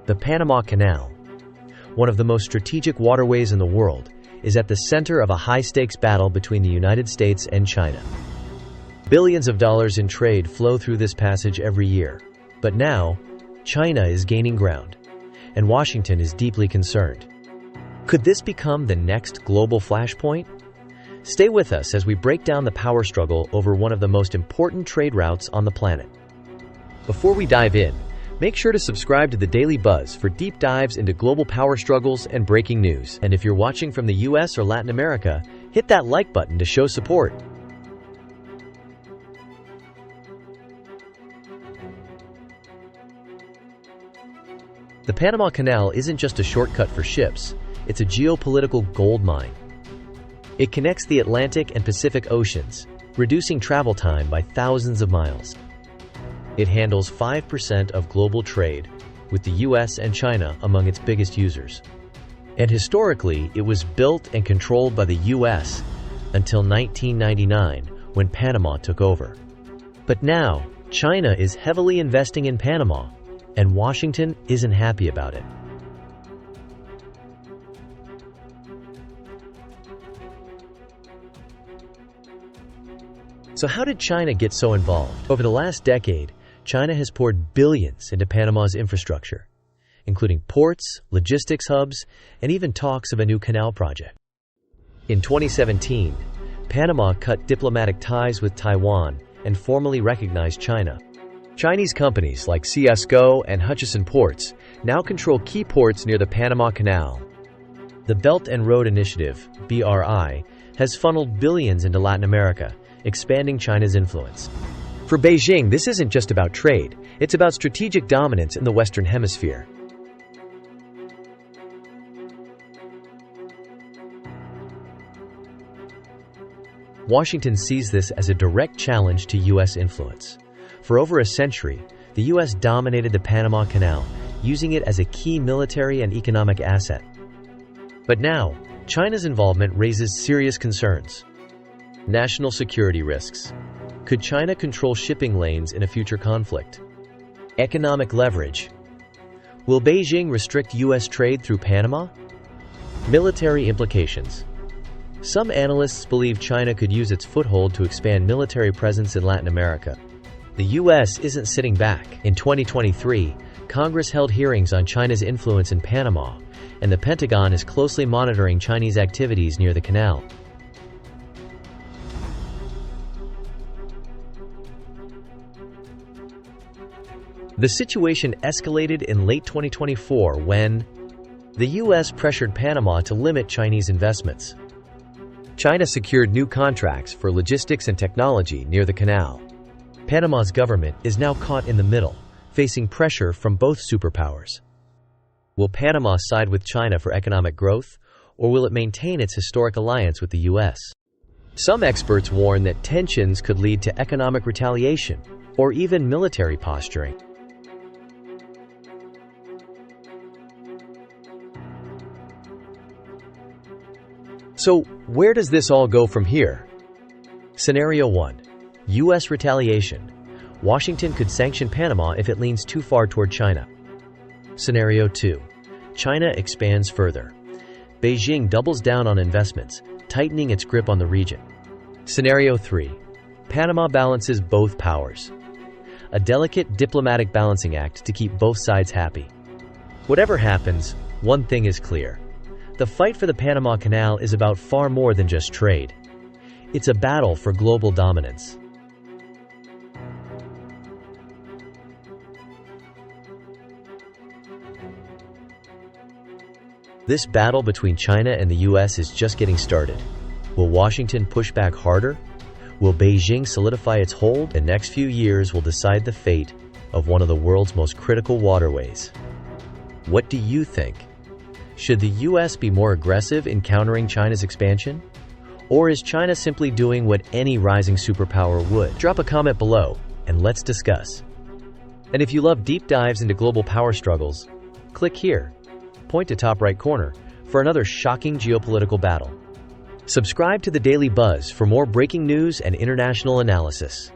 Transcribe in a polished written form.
The Panama Canal, one of the most strategic waterways in the world, is at the center of a high-stakes battle between the United States and China. Billions of dollars in trade flow through this passage every year. But now, China is gaining ground, and Washington is deeply concerned. Could this become the next global flashpoint? Stay with us as we break down the power struggle over one of the most important trade routes on the planet. Before we dive in, make sure to subscribe to the Daily Buzz for deep dives into global power struggles and breaking news. And if you're watching from the US or Latin America, hit that like button to show support. The Panama Canal isn't just a shortcut for ships, it's a geopolitical gold mine. It connects the Atlantic and Pacific Oceans, reducing travel time by thousands of miles. It handles 5% of global trade, with the US and China among its biggest users. And historically, it was built and controlled by the US until 1999, when Panama took over. But now, China is heavily investing in Panama, and Washington isn't happy about it. So how did China get so involved? Over the last decade, China has poured billions into Panama's infrastructure, including ports, logistics hubs, and even talks of a new canal project. In 2017, Panama cut diplomatic ties with Taiwan and formally recognized China. Chinese companies like CSGO and Hutchison Ports now control key ports near the Panama Canal. The Belt and Road Initiative, BRI, has funneled billions into Latin America, expanding China's influence. For Beijing, this isn't just about trade, it's about strategic dominance in the Western Hemisphere. Washington sees this as a direct challenge to U.S. influence. For over a century, the U.S. dominated the Panama Canal, using it as a key military and economic asset. But now, China's involvement raises serious concerns. National security risks. Could China control shipping lanes in a future conflict? Economic leverage. Will Beijing restrict U.S. trade through Panama? Military implications. Some analysts believe China could use its foothold to expand military presence in Latin America. The U.S. isn't sitting back. In 2023, Congress held hearings on China's influence in Panama, and the Pentagon is closely monitoring Chinese activities near the canal. The situation escalated in late 2024 when the U.S. pressured Panama to limit Chinese investments. China secured new contracts for logistics and technology near the canal. Panama's government is now caught in the middle, facing pressure from both superpowers. Will Panama side with China for economic growth, or will it maintain its historic alliance with the U.S.? Some experts warn that tensions could lead to economic retaliation or even military posturing. So, where does this all go from here? Scenario 1. U.S. retaliation. Washington could sanction Panama if it leans too far toward China. Scenario 2. China expands further. Beijing doubles down on investments, tightening its grip on the region. Scenario 3. Panama balances both powers. A delicate diplomatic balancing act to keep both sides happy. Whatever happens, one thing is clear. The fight for the Panama Canal is about far more than just trade. It's a battle for global dominance. This battle between China and the U.S. is just getting started. Will Washington push back harder? Will Beijing solidify its hold? The next few years will decide the fate of one of the world's most critical waterways. What do you think? Should the U.S. be more aggressive in countering China's expansion? Or is China simply doing what any rising superpower would? Drop a comment below, and let's discuss. And if you love deep dives into global power struggles, click here. Point to top right corner for another shocking geopolitical battle. Subscribe to the Daily Buzz for more breaking news and international analysis.